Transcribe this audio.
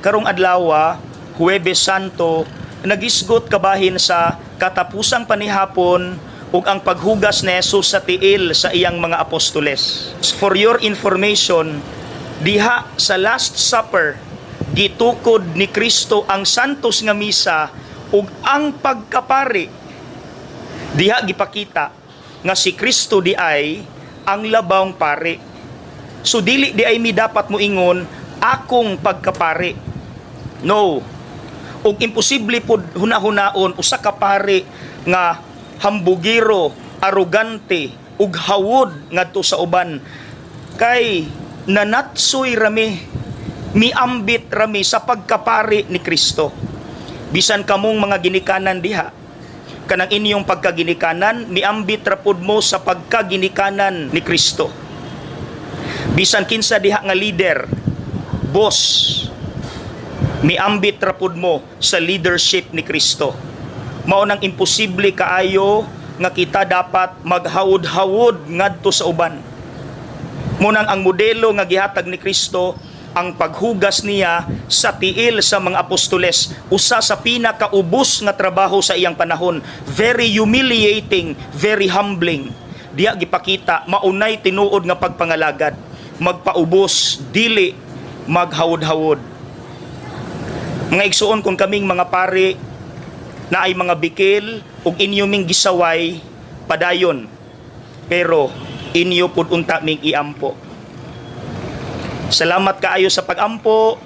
karong adlaw, Huwebes Santo, nagisgot kabahin sa katapusang panihapon ug ang paghugas ni Jesus sa tiil sa iyang mga apostoles. For your information, diha sa Last Supper, gitukod ni Kristo ang santos nga misa ug ang pagkapari. Diha gipakita nga si Kristo di ay ang labawng pari. So dili di ay mi dapat mo ingon akong pagkapari. No. Ug imposible pud hunahunaon usa ka pari nga hambugiro, arugante ug hawod ngadto sa uban kay nanatsoy rami, miambit rami sa pagkapari ni Kristo. Bisan kamong mga ginikanan diha, kanang inyong pagkaginikanan, miambit ra pud mo sa pagkaginikanan ni Kristo. Bisan kinsa diha nga leader, boss, miambit ra pud mo sa leadership ni Kristo. Mao nang imposible kaayo nga kita dapat maghawod-hawod ngadto sa uban. Munang ang modelo nga gihatag ni Kristo, ang paghugas niya sa tiil sa mga apostoles, usa sa pinakaubos nga trabaho sa iyang panahon. Very humiliating, very humbling. Diya gipakita maunay tinuod nga pagpangalagad, magpaubos, dili maghawod-hawod. Mga igsuon kung kaming mga pari na ay mga bikil ug inyo ming gisaway padayon, pero inyo pud unta ming iampo. Salamat kaayo sa pag-ampo.